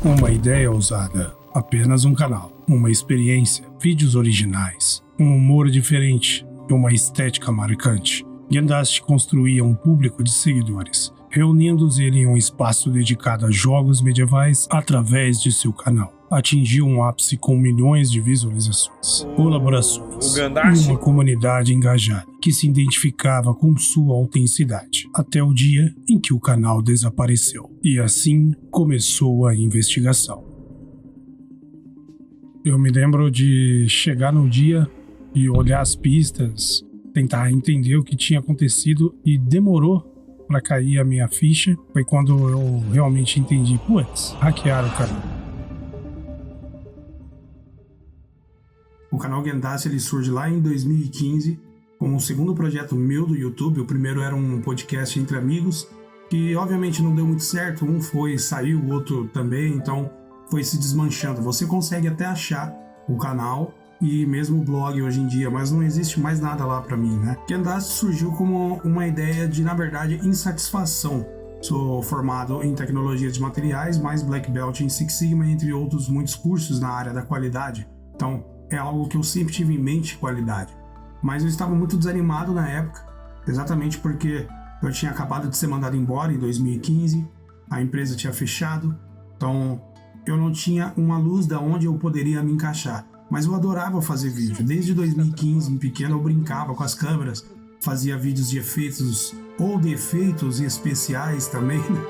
Uma ideia ousada, apenas um canal, uma experiência, vídeos originais, um humor diferente e uma estética marcante. Gendast construía um público de seguidores, reunindo-os em um espaço dedicado a jogos medievais através de seu canal. Atingiu um ápice com milhões de visualizações, colaborações e uma comunidade engajada que se identificava com sua autenticidade, até o dia em que o canal desapareceu. E assim começou a investigação. Eu me lembro de chegar no dia e olhar as pistas, tentar entender o que tinha acontecido, e demorou para cair a minha ficha. Foi quando eu realmente entendi, hackearam o canal. O canal Gendast ele surge lá em 2015 como um segundo projeto meu do YouTube. O primeiro era um podcast entre amigos, que obviamente não deu muito certo. Um saiu, o outro também, então foi se desmanchando. Você consegue até achar o canal e mesmo o blog hoje em dia, mas não existe mais nada lá para mim, né? Gendast surgiu como uma ideia de, na verdade, insatisfação. Sou formado em tecnologias de materiais, mais Black Belt em Six Sigma, entre outros muitos cursos na área da qualidade. Então, é algo que eu sempre tive em mente, qualidade. Mas eu estava muito desanimado na época, exatamente porque eu tinha acabado de ser mandado embora em 2015, a empresa tinha fechado, então eu não tinha uma luz da onde eu poderia me encaixar. Mas eu adorava fazer vídeo. Desde 2015, em pequeno, eu brincava com as câmeras, fazia vídeos de efeitos ou defeitos especiais também, né?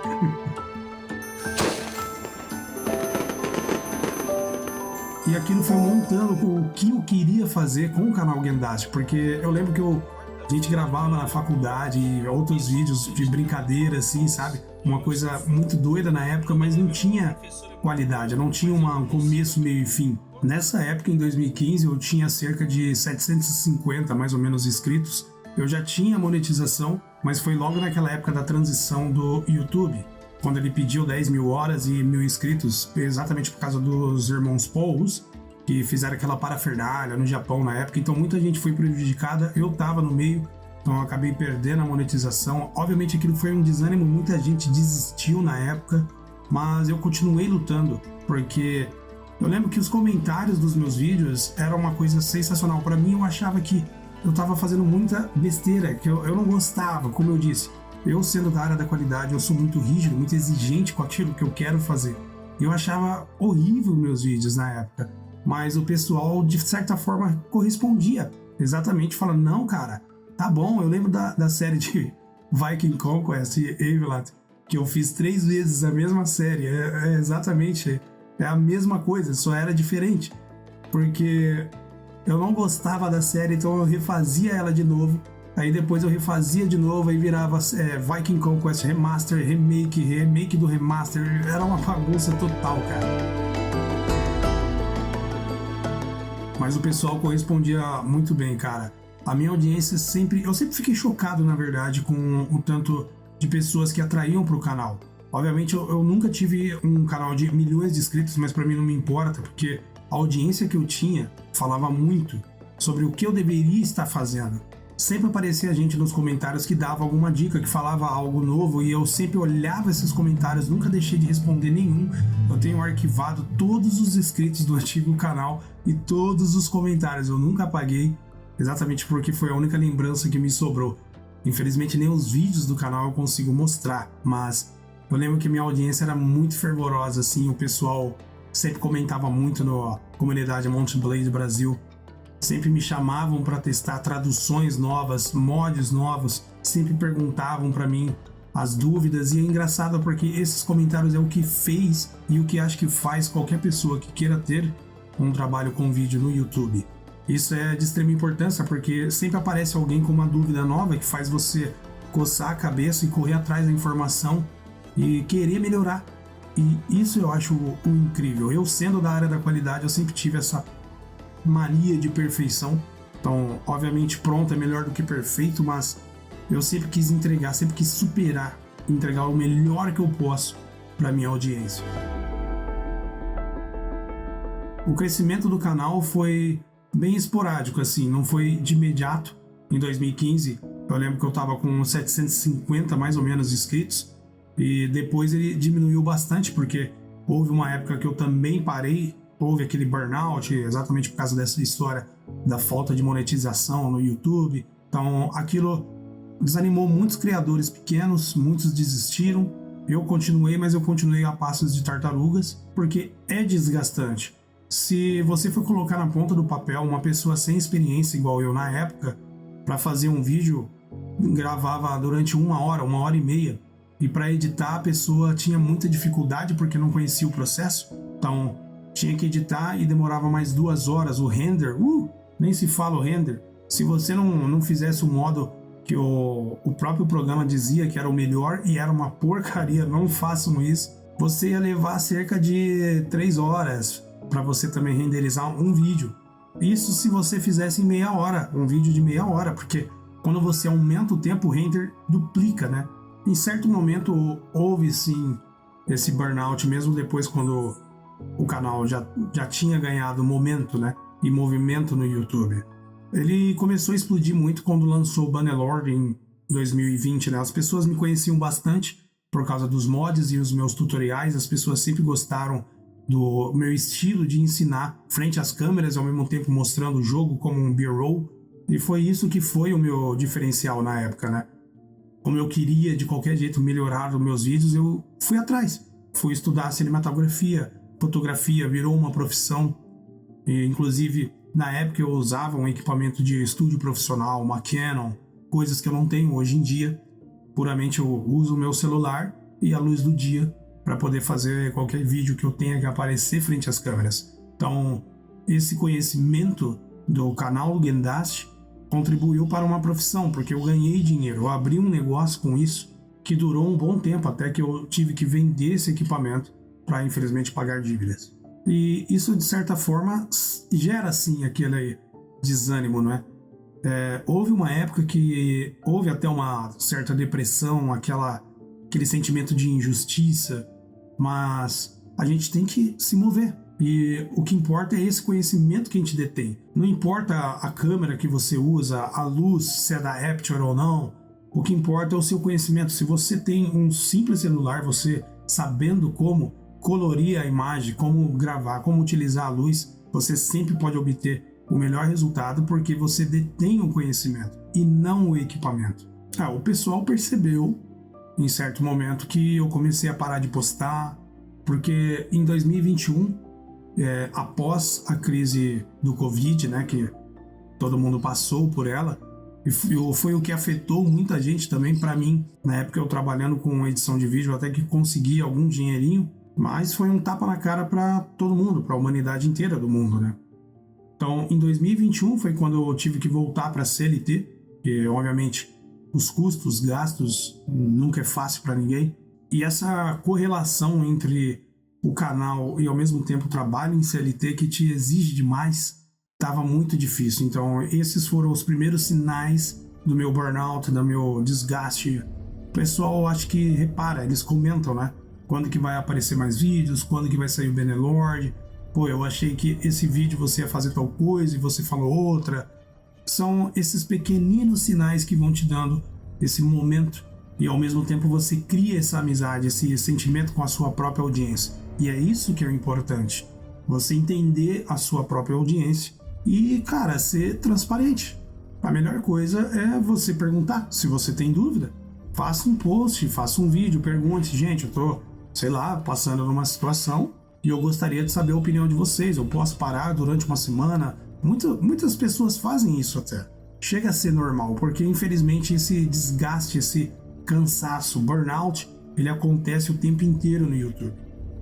E aquilo foi montando o que eu queria fazer com o canal Gendast, porque eu lembro que a gente gravava na faculdade outros vídeos de brincadeira, assim, sabe? Uma coisa muito doida na época, mas não tinha qualidade, não tinha um começo, meio e fim. Nessa época, em 2015, eu tinha cerca de 750, mais ou menos, inscritos. Eu já tinha monetização, mas foi logo naquela época da transição do YouTube, quando ele pediu 10 mil horas e 1.000 inscritos, exatamente por causa dos irmãos Pauls, que fizeram aquela parafernália no Japão na época. Então muita gente foi prejudicada, eu tava no meio, então eu acabei perdendo a monetização. Obviamente aquilo foi um desânimo, muita gente desistiu na época, mas eu continuei lutando, porque eu lembro que os comentários dos meus vídeos eram uma coisa sensacional. Para mim, eu achava que eu tava fazendo muita besteira, que eu não gostava, como eu disse. Eu, sendo da área da qualidade, eu sou muito rígido, muito exigente com aquilo que eu quero fazer. Eu achava horrível meus vídeos na época, mas o pessoal, de certa forma, correspondia. Exatamente, falando, não, cara, tá bom. Eu lembro da série de Viking Conquest e Evelyn, que eu fiz 3 vezes a mesma série. Exatamente, é a mesma coisa, só era diferente. Porque eu não gostava da série, então eu refazia ela de novo. Aí depois eu refazia de novo, aí virava Viking Conquest Remaster, remake do remaster. Era uma bagunça total, cara. Mas o pessoal correspondia muito bem, cara. A minha audiência eu sempre fiquei chocado, na verdade, com o tanto de pessoas que atraíam pro canal. Obviamente eu nunca tive um canal de milhões de inscritos, mas pra mim não me importa, porque a audiência que eu tinha falava muito sobre o que eu deveria estar fazendo. Sempre aparecia gente nos comentários que dava alguma dica, que falava algo novo, e eu sempre olhava esses comentários, nunca deixei de responder nenhum. Eu tenho arquivado todos os inscritos do antigo canal e todos os comentários, eu nunca apaguei, exatamente porque foi a única lembrança que me sobrou. Infelizmente nem os vídeos do canal eu consigo mostrar, mas eu lembro que minha audiência era muito fervorosa, assim, o pessoal sempre comentava muito na comunidade Mountain Blade Brasil. Sempre me chamavam para testar traduções novas, mods novos, sempre perguntavam para mim as dúvidas, e é engraçado porque esses comentários é o que fez e o que acho que faz qualquer pessoa que queira ter um trabalho com vídeo no YouTube. Isso é de extrema importância, porque sempre aparece alguém com uma dúvida nova que faz você coçar a cabeça e correr atrás da informação e querer melhorar. E isso eu acho o incrível. Eu, sendo da área da qualidade, eu sempre tive essa mania de perfeição. Então, obviamente, pronto é melhor do que perfeito, mas eu sempre quis entregar, sempre quis superar, entregar o melhor que eu posso para minha audiência. O crescimento do canal foi bem esporádico, assim, não foi de imediato. Em 2015, eu lembro que eu estava com 750 mais ou menos inscritos, e depois ele diminuiu bastante, porque Houve uma época que eu também parei, houve aquele burnout, exatamente por causa dessa história da falta de monetização no YouTube. Então, aquilo desanimou muitos criadores pequenos, muitos desistiram. Eu continuei, mas eu continuei a passos de tartarugas, porque é desgastante. Se você for colocar na ponta do papel uma pessoa sem experiência, igual eu na época, para fazer um vídeo, gravava durante 1 hora e meia, e para editar a pessoa tinha muita dificuldade porque não conhecia o processo, então tinha que editar e demorava mais 2 horas. O render, nem se fala o render. Se você não fizesse o modo que o próprio programa dizia que era o melhor e era uma porcaria, não façam isso, você ia levar cerca de 3 horas para você também renderizar um vídeo. Isso se você fizesse em meia hora, um vídeo de meia hora, porque quando você aumenta o tempo, o render duplica, né? Em certo momento houve sim esse burnout, mesmo depois quando o canal já tinha ganhado momento, né? E movimento no YouTube. Ele começou a explodir muito quando lançou o Bannerlord em 2020, né? As pessoas me conheciam bastante por causa dos mods e os meus tutoriais. As pessoas sempre gostaram do meu estilo de ensinar frente às câmeras, ao mesmo tempo mostrando o jogo como um B-roll. E foi isso que foi o meu diferencial na época, né? Como eu queria de qualquer jeito melhorar os meus vídeos, eu fui atrás. Fui estudar cinematografia, fotografia, virou uma profissão. E, inclusive, na época eu usava um equipamento de estúdio profissional, uma Canon, coisas que eu não tenho hoje em dia. Puramente eu uso o meu celular e a luz do dia para poder fazer qualquer vídeo que eu tenha que aparecer frente às câmeras. Então, esse conhecimento do canal Gendast contribuiu para uma profissão, porque eu ganhei dinheiro, eu abri um negócio com isso que durou um bom tempo, até que eu tive que vender esse equipamento para, infelizmente, pagar dívidas. E isso, de certa forma, gera, sim, aquele desânimo, não é? Houve uma época que houve até uma certa depressão, aquele sentimento de injustiça, mas a gente tem que se mover. E o que importa é esse conhecimento que a gente detém. Não importa a câmera que você usa, a luz, se é da Aperture ou não. O que importa é o seu conhecimento. Se você tem um simples celular, você sabendo como colorir a imagem, como gravar, como utilizar a luz, você sempre pode obter o melhor resultado porque você detém o conhecimento e não o equipamento. O pessoal percebeu em certo momento que eu comecei a parar de postar, porque em 2021, após a crise do Covid, né, que todo mundo passou por ela, e foi o que afetou muita gente também. Para mim, na época eu trabalhando com edição de vídeo, até que consegui algum dinheirinho, mas foi um tapa na cara para todo mundo, para a humanidade inteira do mundo, né? Então, em 2021 foi quando eu tive que voltar para a CLT, que obviamente os custos, os gastos, nunca é fácil para ninguém. E essa correlação entre o canal e ao mesmo tempo o trabalho em CLT que te exige demais, estava muito difícil. Então esses foram os primeiros sinais do meu burnout, do meu desgaste. O pessoal acho que repara, eles comentam, né? Quando que vai aparecer mais vídeos, quando que vai sair o Bannerlord. Pô, eu achei que esse vídeo você ia fazer tal coisa e você falou outra. São esses pequeninos sinais que vão te dando esse momento e ao mesmo tempo você cria essa amizade, esse sentimento com a sua própria audiência. E é isso que é o importante, você entender a sua própria audiência e, cara, ser transparente. A melhor coisa é você perguntar, se você tem dúvida, faça um post, faça um vídeo, pergunte, gente, eu tô, sei lá, passando numa situação e eu gostaria de saber a opinião de vocês, eu posso parar durante uma semana? Muitas pessoas fazem isso até. Chega a ser normal, porque infelizmente esse desgaste, esse cansaço, burnout, ele acontece o tempo inteiro no YouTube.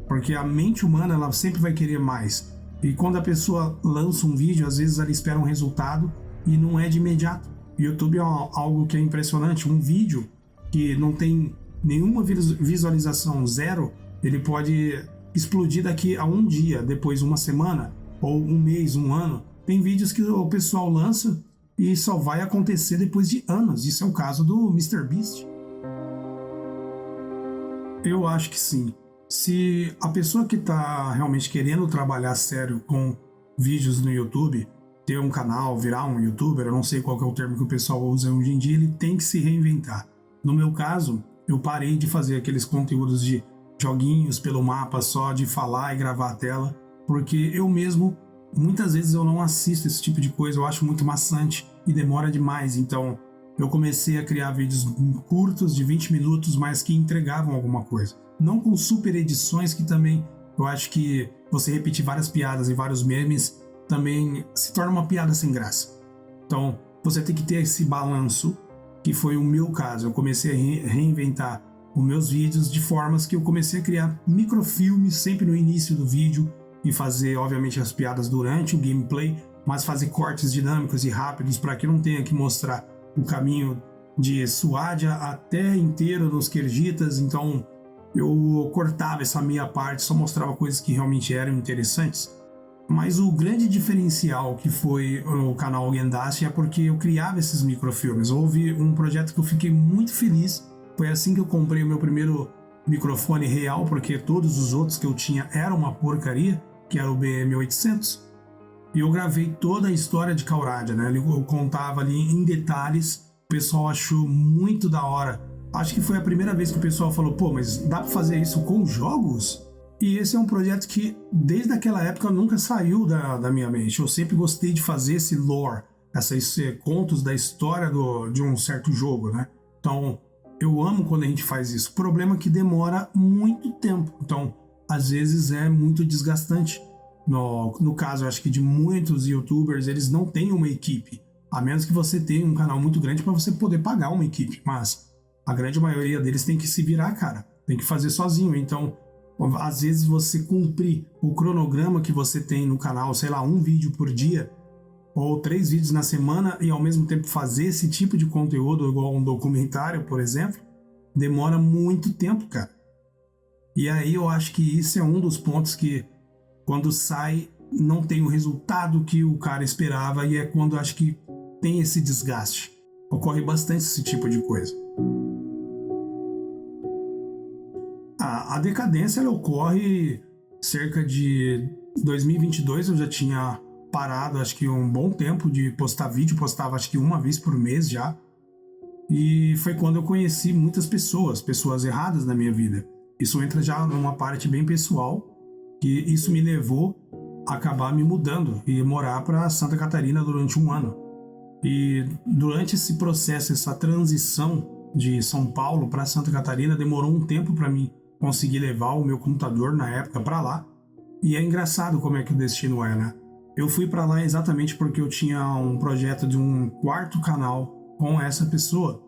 Porque a mente humana, ela sempre vai querer mais. E quando a pessoa lança um vídeo, às vezes ela espera um resultado e não é de imediato. O YouTube é algo que é impressionante. Um vídeo que não tem nenhuma visualização, zero, ele pode explodir daqui a um dia, depois uma semana, ou um mês, um ano. Tem vídeos que o pessoal lança e só vai acontecer depois de anos. Isso é o caso do MrBeast. Eu acho que sim. Se a pessoa que está realmente querendo trabalhar sério com vídeos no YouTube, ter um canal, virar um youtuber, eu não sei qual que é o termo que o pessoal usa hoje em dia, ele tem que se reinventar. No meu caso, eu parei de fazer aqueles conteúdos de joguinhos pelo mapa só de falar e gravar a tela, porque eu mesmo, muitas vezes eu não assisto esse tipo de coisa, eu acho muito maçante e demora demais, então eu comecei a criar vídeos curtos de 20 minutos, mas que entregavam alguma coisa. Não com super edições, que também eu acho que você repetir várias piadas e vários memes também se torna uma piada sem graça. Então você tem que ter esse balanço, que foi o meu caso. Eu comecei a reinventar os meus vídeos de formas que eu comecei a criar microfilmes sempre no início do vídeo e fazer, obviamente, as piadas durante o gameplay, mas fazer cortes dinâmicos e rápidos para que eu não tenha que mostrar o caminho de Suadia até inteiro nos Khergitas. Então eu cortava essa meia parte, só mostrava coisas que realmente eram interessantes. Mas o grande diferencial que foi o canal Gendashi é porque eu criava esses microfilmes. Houve um projeto que eu fiquei muito feliz. Foi assim que eu comprei o meu primeiro microfone real, porque todos os outros que eu tinha eram uma porcaria, que era o BM800. E eu gravei toda a história de Cauradia, né? Eu contava ali em detalhes. O pessoal achou muito da hora. Acho que foi a primeira vez que o pessoal falou: pô, mas dá pra fazer isso com jogos? E esse é um projeto que, desde aquela época, nunca saiu da minha mente. Eu sempre gostei de fazer esse lore, esses contos da história de um certo jogo, né? Então, eu amo quando a gente faz isso. O problema é que demora muito tempo. Então, às vezes é muito desgastante. No caso, eu acho que de muitos youtubers, eles não têm uma equipe. A menos que você tenha um canal muito grande para você poder pagar uma equipe. Mas a grande maioria deles tem que se virar, cara. Tem que fazer sozinho. Então, às vezes você cumprir o cronograma que você tem no canal, sei lá, um vídeo por dia, ou 3 vídeos na semana, e ao mesmo tempo fazer esse tipo de conteúdo, igual um documentário, por exemplo, demora muito tempo, cara. E aí eu acho que isso é um dos pontos que, quando sai, não tem o resultado que o cara esperava, e é quando eu acho que tem esse desgaste. Ocorre bastante esse tipo de coisa. A decadência ela ocorre cerca de 2022. Eu já tinha parado, acho que um bom tempo de postar vídeo, postava acho que uma vez por mês já. E foi quando eu conheci muitas pessoas erradas na minha vida. Isso entra já numa parte bem pessoal, que isso me levou a acabar me mudando e morar para Santa Catarina durante um ano. E durante esse processo, essa transição de São Paulo para Santa Catarina, demorou um tempo para mim conseguir levar o meu computador na época para lá. E é engraçado como é que o destino é, né? Eu fui para lá exatamente porque eu tinha um projeto de um quarto canal com essa pessoa.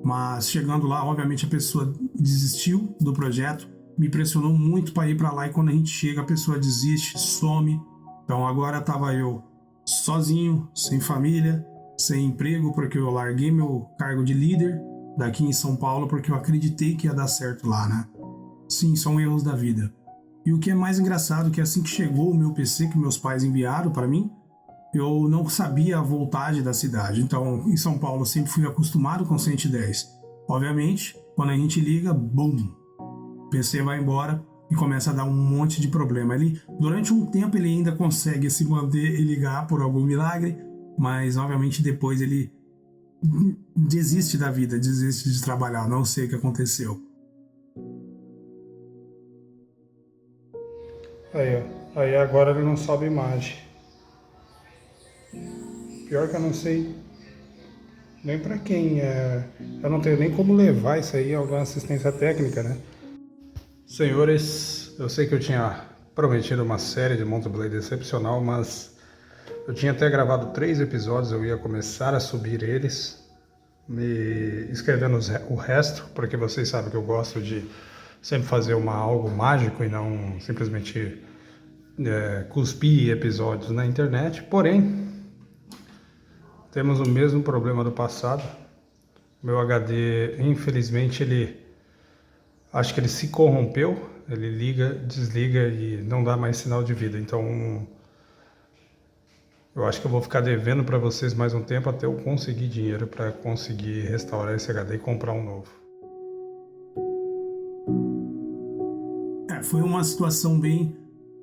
Mas chegando lá, obviamente a pessoa desistiu do projeto, me pressionou muito para ir para lá, e quando a gente chega a pessoa desiste, some. Então agora estava eu sozinho, sem família, sem emprego, porque eu larguei meu cargo de líder daqui em São Paulo porque eu acreditei que ia dar certo lá, né? Sim, são erros da vida. E o que é mais engraçado é que assim que chegou o meu PC que meus pais enviaram para mim, eu não sabia a voltagem da cidade. Então, em São Paulo, eu sempre fui acostumado com 110. Obviamente, quando a gente liga, bum! O PC vai embora e começa a dar um monte de problema. Durante um tempo, ele ainda consegue se manter e ligar por algum milagre, mas, obviamente, depois ele desiste da vida, desiste de trabalhar. Não sei o que aconteceu. Aí agora ele não sobe imagem. Pior que eu não sei nem pra quem é. Eu não tenho nem como levar isso aí a alguma assistência técnica, né? Senhores, eu sei que eu tinha prometido uma série de Mount Blade excepcional, mas eu tinha até gravado 3 episódios, eu ia começar a subir eles, me escrevendo o resto, porque vocês sabem que eu gosto de sempre fazer algo mágico e não simplesmente cuspir episódios na internet. Porém, temos o mesmo problema do passado. Meu HD, infelizmente, acho que ele se corrompeu. Ele liga, desliga e não dá mais sinal de vida. Então, eu acho que eu vou ficar devendo para vocês mais um tempo até eu conseguir dinheiro para conseguir restaurar esse HD e comprar um novo. Foi uma situação bem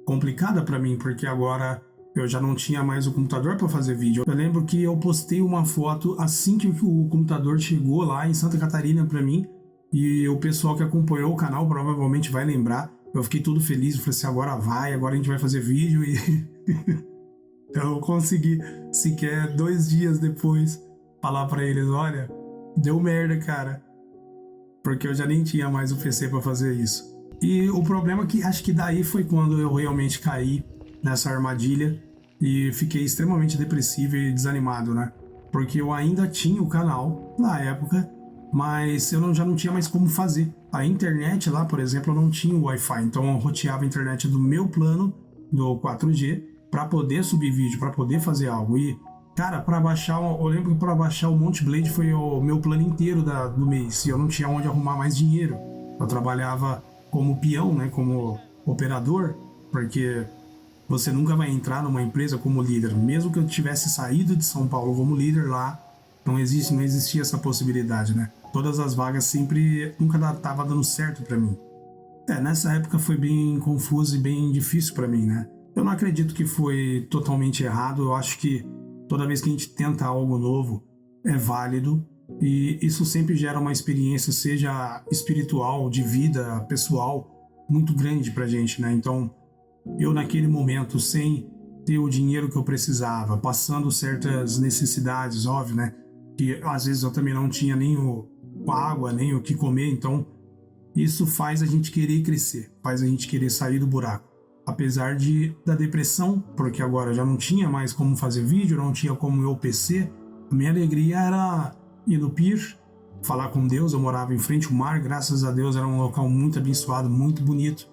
complicada para mim, porque agora eu já não tinha mais o computador para fazer vídeo. Eu lembro que eu postei uma foto assim que o computador chegou lá em Santa Catarina para mim, E o pessoal que acompanhou o canal provavelmente vai lembrar. Eu fiquei todo feliz, eu falei assim, agora a gente vai fazer vídeo e eu consegui, sequer 2 dias depois, falar pra eles, olha, deu merda, cara. Porque eu já nem tinha mais o PC pra fazer isso. E o problema é que acho que daí foi quando eu realmente caí nessa armadilha e fiquei extremamente depressivo e desanimado, né? Porque eu ainda tinha o canal na época, mas já não tinha mais como fazer. A internet lá, por exemplo, eu não tinha o Wi-Fi, então eu roteava a internet do meu plano, do 4G, para poder subir vídeo, para poder fazer algo. E, cara, eu lembro que para baixar o Monte Blade foi o meu plano inteiro do mês, e eu não tinha onde arrumar mais dinheiro. Eu trabalhava como peão, né, como operador, porque você nunca vai entrar numa empresa como líder. Mesmo que eu tivesse saído de São Paulo como líder lá, não existia essa possibilidade, né? Todas as vagas nunca tava dando certo para mim. Nessa época foi bem confuso e bem difícil para mim, né? Eu não acredito que foi totalmente errado. Eu acho que toda vez que a gente tenta algo novo, é válido. E isso sempre gera uma experiência, seja espiritual, de vida, pessoal, muito grande pra gente, né? Então, eu naquele momento, sem ter o dinheiro que eu precisava, passando certas necessidades, óbvio, né? Que às vezes eu também não tinha nem a água, nem o que comer, então isso faz a gente querer crescer, faz a gente querer sair do buraco. Apesar da depressão, porque agora eu já não tinha mais como fazer vídeo, não tinha como ir ao PC, a minha alegria era ir no pier, falar com Deus. Eu morava em frente ao mar, graças a Deus era um local muito abençoado, muito bonito.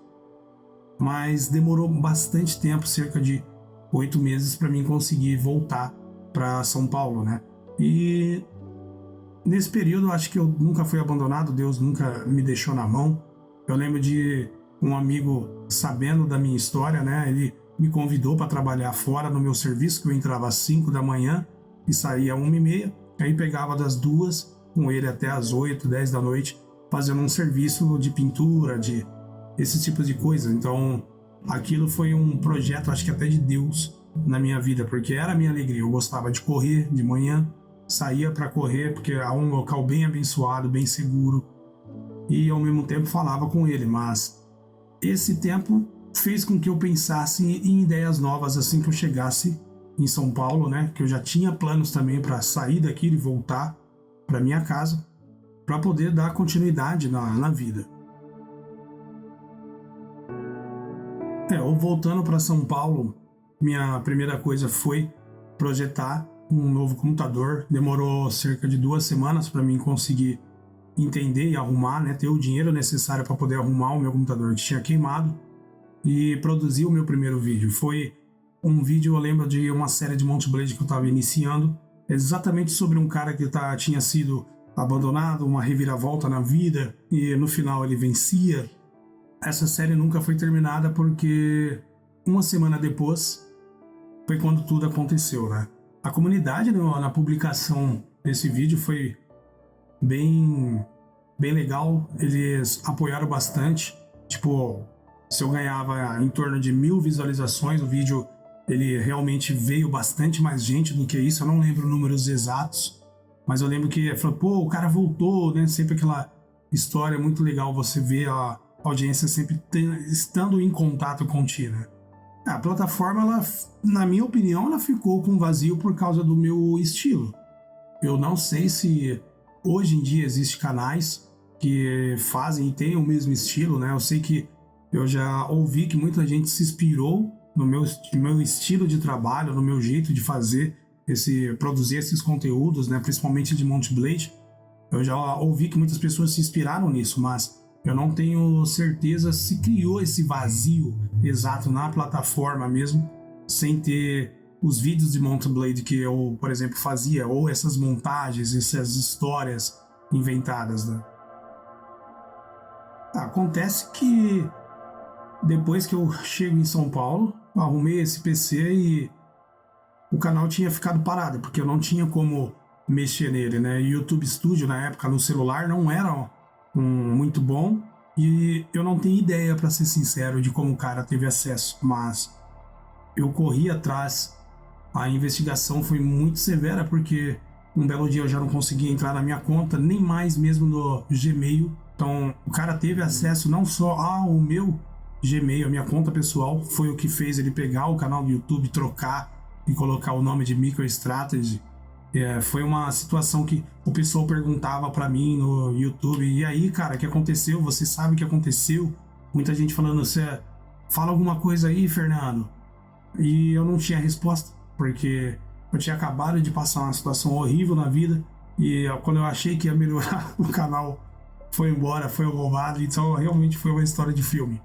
Mas demorou bastante tempo, cerca de 8 meses, para mim conseguir voltar para São Paulo, né? E nesse período eu acho que eu nunca fui abandonado, Deus nunca me deixou na mão. Eu lembro de um amigo, sabendo da minha história, né? Ele me convidou para trabalhar fora no meu serviço, que eu entrava às 5 da manhã e saía às 1h30. Aí pegava das 2 com ele até às 8, 10 da noite, fazendo um serviço de pintura, de esse tipo de coisa. Então, aquilo foi um projeto, acho que até de Deus, na minha vida, porque era a minha alegria. Eu gostava de correr de manhã, saía para correr, porque é um local bem abençoado, bem seguro, e ao mesmo tempo falava com ele. Mas esse tempo fez com que eu pensasse em ideias novas assim que eu chegasse em São Paulo, né? Que eu já tinha planos também para sair daqui e voltar para minha casa, para poder dar continuidade na vida. Eu voltando para São Paulo, minha primeira coisa foi projetar um novo computador. Demorou cerca de 2 semanas para mim conseguir entender e arrumar, né? Ter o dinheiro necessário para poder arrumar o meu computador que tinha queimado e produzir o meu primeiro vídeo. Foi um vídeo, eu lembro, de uma série de Monte Blade que eu estava iniciando, exatamente sobre um cara que tinha sido abandonado, uma reviravolta na vida, e no final ele vencia. Essa série nunca foi terminada porque 1 semana depois foi quando tudo aconteceu, né? A comunidade na publicação desse vídeo foi bem legal, eles apoiaram bastante. Tipo, se eu ganhava em torno de 1.000 visualizações, o vídeo ele realmente veio bastante mais gente do que isso. Eu não lembro números exatos, mas eu lembro que falou, pô, o cara voltou, né? Sempre aquela história muito legal, você vê a audiência sempre estando em contato contigo, né? A plataforma, ela, na minha opinião, ela ficou com vazio por causa do meu estilo. Eu não sei se hoje em dia existem canais que fazem e têm o mesmo estilo, né? Eu sei que eu já ouvi que muita gente se inspirou no meu estilo de trabalho, no meu jeito de produzir esses conteúdos, né? Principalmente de Monte Blade. Eu já ouvi que muitas pessoas se inspiraram nisso, mas eu não tenho certeza se criou esse vazio exato na plataforma mesmo, sem ter os vídeos de Monte Blade que eu, por exemplo, fazia, ou essas montagens, essas histórias inventadas, né? Acontece que depois que eu chego em São Paulo, eu arrumei esse PC e o canal tinha ficado parado, porque eu não tinha como mexer nele, né? YouTube Studio na época no celular não era muito bom e eu não tenho ideia, para ser sincero, de como o cara teve acesso, mas eu corri atrás. A investigação foi muito severa, porque um belo dia eu já não conseguia entrar na minha conta, nem mais mesmo no Gmail, Então, o cara teve acesso não só ao meu Gmail, a minha conta pessoal, foi o que fez ele pegar o canal do YouTube, trocar e colocar o nome de MicroStrategy. Foi uma situação que o pessoal perguntava pra mim no YouTube, e aí, cara, o que aconteceu? Você sabe o que aconteceu? Muita gente falando, você fala alguma coisa aí, Fernando? E eu não tinha resposta, porque eu tinha acabado de passar uma situação horrível na vida, e quando eu achei que ia melhorar, o canal foi embora, foi roubado, então realmente foi uma história de filme.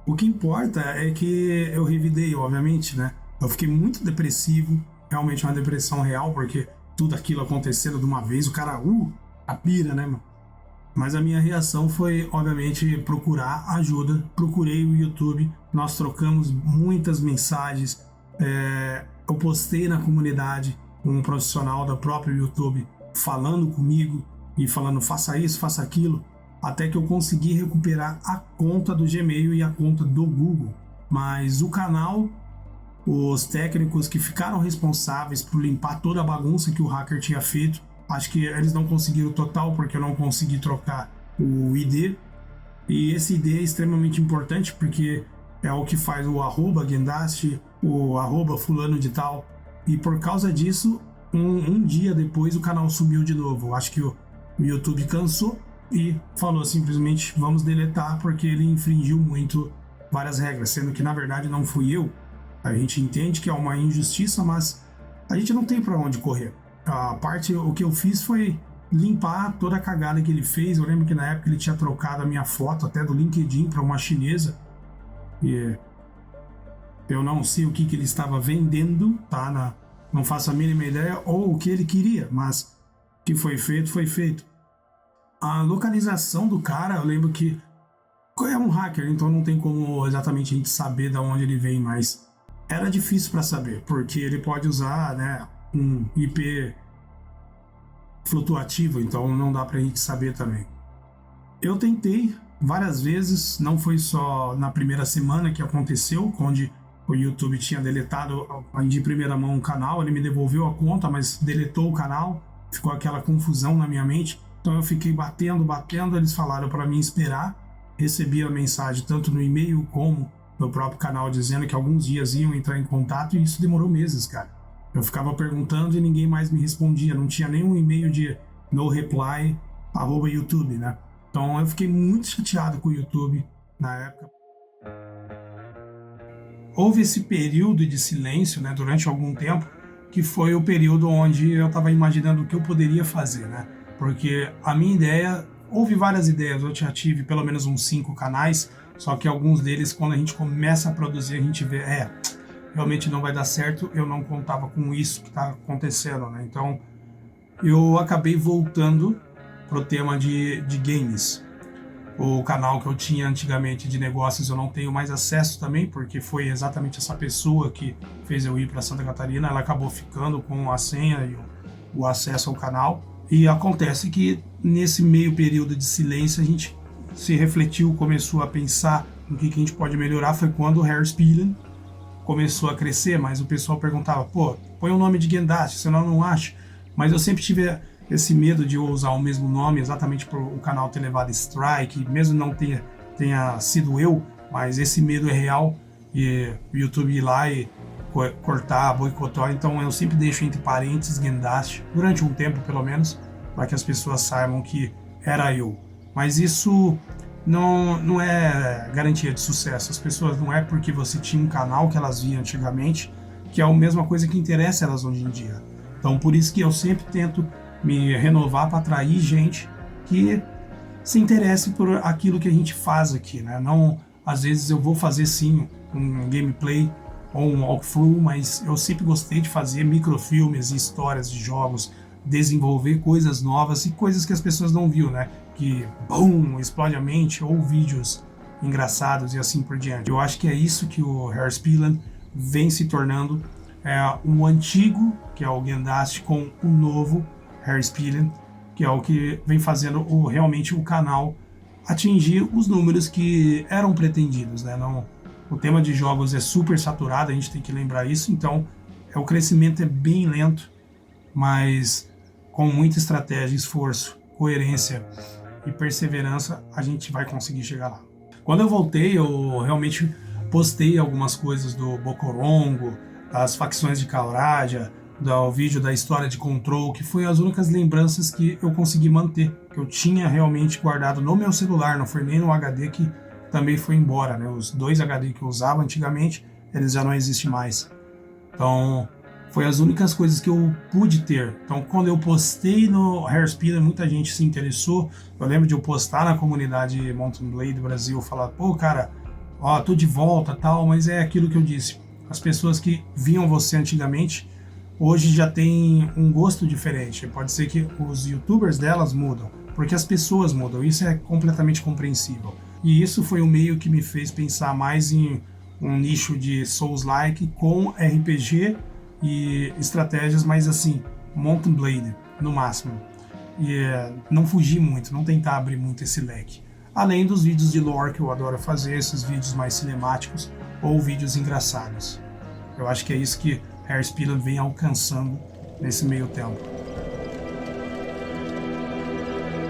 O que importa é que eu revidei, obviamente, né? Eu fiquei muito depressivo, realmente uma depressão real, porque tudo aquilo acontecendo de uma vez, o cara, a pira, né, mano? Mas a minha reação foi, obviamente, procurar ajuda. Procurei o YouTube, nós trocamos muitas mensagens, eu postei na comunidade um profissional do próprio YouTube falando comigo e falando faça isso, faça aquilo, até que eu consegui recuperar a conta do Gmail e a conta do Google. Mas o canal, os técnicos que ficaram responsáveis por limpar toda a bagunça que o hacker tinha feito, acho que eles não conseguiram total, porque eu não consegui trocar o ID. E esse ID é extremamente importante, porque é o que faz o @Gendast, o @fulano de tal. E por causa disso, um dia depois o canal sumiu de novo. Acho que o YouTube cansou e falou simplesmente vamos deletar, porque ele infringiu muito várias regras, sendo que na verdade não fui eu. A gente entende que é uma injustiça, mas a gente não tem para onde correr. O que eu fiz foi limpar toda a cagada que ele fez. Eu lembro que na época ele tinha trocado a minha foto até do LinkedIn para uma chinesa. E eu não sei o que ele estava vendendo, tá? Não faço a mínima ideia, ou o que ele queria, mas o que foi feito, foi feito. A localização do cara, eu lembro que é um hacker, então não tem como exatamente a gente saber de onde ele vem, mas era difícil para saber, porque ele pode usar, né, um IP flutuativo, então não dá pra gente saber também. Eu tentei várias vezes, não foi só na primeira semana que aconteceu, onde o YouTube tinha deletado de primeira mão o canal, ele me devolveu a conta, mas deletou o canal, ficou aquela confusão na minha mente, então eu fiquei batendo, eles falaram para mim esperar, recebi a mensagem tanto no e-mail como no próprio canal dizendo que alguns dias iam entrar em contato, e isso demorou meses, cara. Eu ficava perguntando e ninguém mais me respondia, não tinha nenhum e-mail de no reply @YouTube, né? Então eu fiquei muito chateado com o YouTube na época. Houve esse período de silêncio, né, durante algum tempo, que foi o período onde eu estava imaginando o que eu poderia fazer, né? Porque a minha ideia, houve várias ideias, eu já tive pelo menos uns 5 canais, só que alguns deles, quando a gente começa a produzir, a gente vê, realmente não vai dar certo, eu não contava com isso que está acontecendo, né? Então eu acabei voltando pro tema de games. O canal que eu tinha antigamente de negócios eu não tenho mais acesso também, porque foi exatamente essa pessoa que fez eu ir para Santa Catarina, ela acabou ficando com a senha e o acesso ao canal. E acontece que nesse meio período de silêncio a gente se refletiu, começou a pensar no que a gente pode melhorar. Foi quando o Hairspillen começou a crescer, mas o pessoal perguntava, põe o nome de Gendast, senão não acha. Mas eu sempre tive esse medo de eu usar o mesmo nome, exatamente por o canal ter levado strike, mesmo não tenha sido eu, mas esse medo é real, e o YouTube ir lá e cortar, boicotar. Então eu sempre deixo entre parênteses Gendast, durante um tempo pelo menos, para que as pessoas saibam que era eu. Mas isso não é garantia de sucesso. As pessoas, não é porque você tinha um canal que elas viam antigamente que é a mesma coisa que interessa elas hoje em dia. Então por isso que eu sempre tento me renovar para atrair gente que se interesse por aquilo que a gente faz aqui, né? Não, às vezes eu vou fazer sim um gameplay ou um walkthrough, mas eu sempre gostei de fazer microfilmes e histórias de jogos, desenvolver coisas novas e coisas que as pessoas não viram, né? Que, explode a mente, ou vídeos engraçados e assim por diante. Eu acho que é isso que o Hairspillen vem se tornando, o antigo, que é o Gendast, com o novo Hairspillen, que é o que vem fazendo realmente o canal atingir os números que eram pretendidos, né? Não, o tema de jogos é super saturado, a gente tem que lembrar isso, então o crescimento é bem lento, mas com muita estratégia, esforço, coerência e perseverança, a gente vai conseguir chegar lá. Quando eu voltei, eu realmente postei algumas coisas do Bokorongo, das facções de Kauraja, do vídeo da história de Control, que foi as únicas lembranças que eu consegui manter, que eu tinha realmente guardado no meu celular, não foi nem no HD que também foi embora, né? Os 2 HD que eu usava antigamente, eles já não existem mais. Então, foi as únicas coisas que eu pude ter. Então, quando eu postei no Hairspiller, muita gente se interessou. Eu lembro de eu postar na comunidade Mountain Blade Brasil, falar, pô, cara, ó, tô de volta, tal, mas é aquilo que eu disse. As pessoas que viam você antigamente, hoje já tem um gosto diferente. Pode ser que os youtubers delas mudam, porque as pessoas mudam. Isso é completamente compreensível. E isso foi o meio que me fez pensar mais em um nicho de Souls-like com RPG e estratégias, mas assim, Mountain Blade, no máximo. E não fugir muito, não tentar abrir muito esse leque. Além dos vídeos de lore que eu adoro fazer, esses vídeos mais cinemáticos ou vídeos engraçados. Eu acho que é isso que Hairspiller vem alcançando nesse meio tempo.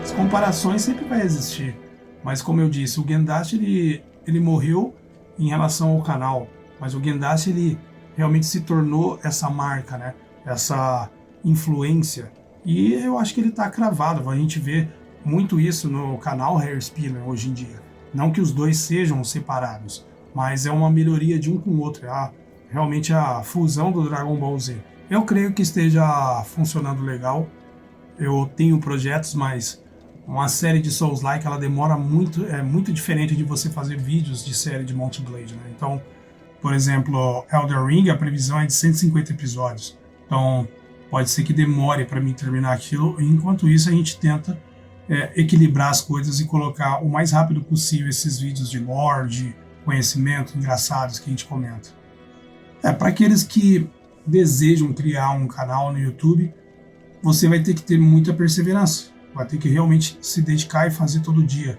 As comparações sempre vai existir, mas como eu disse, o Gendashi ele morreu em relação ao canal, mas o Gendashi ele realmente se tornou essa marca, né? Essa influência, e eu acho que ele está cravado. A gente vê muito isso no canal Hairspiller hoje em dia. Não que os dois sejam separados, mas é uma melhoria de um com o outro. Realmente a fusão do Dragon Ball Z. Eu creio que esteja funcionando legal. Eu tenho projetos, mas uma série de Souls-like ela demora muito, é muito diferente de você fazer vídeos de série de Mountain Blade, né? Então, por exemplo, Elden Ring, a previsão é de 150 episódios. Então, pode ser que demore para mim terminar aquilo. Enquanto isso, a gente tenta equilibrar as coisas e colocar o mais rápido possível esses vídeos de lore, de conhecimento, engraçados que a gente comenta. Para aqueles que desejam criar um canal no YouTube, você vai ter que ter muita perseverança. Vai ter que realmente se dedicar e fazer todo dia.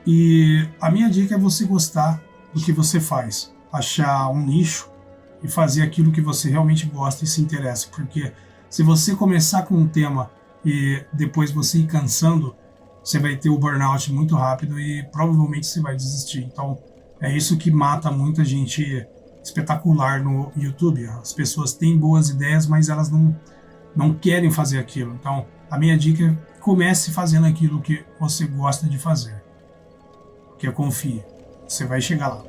E a minha dica é você gostar do que você faz. Achar um nicho e fazer aquilo que você realmente gosta e se interessa. Porque se você começar com um tema e depois você ir cansando, você vai ter o burnout muito rápido e provavelmente você vai desistir. Então, é isso que mata muita gente espetacular no YouTube. As pessoas têm boas ideias, mas elas não querem fazer aquilo. Então, a minha dica é comece fazendo aquilo que você gosta de fazer. Porque confie, você vai chegar lá.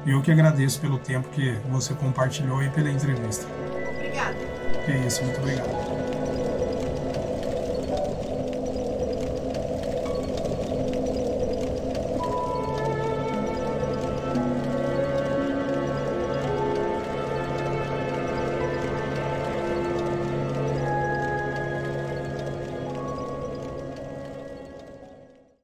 Eu que agradeço pelo tempo que você compartilhou e pela entrevista. Obrigada. É isso, muito obrigado.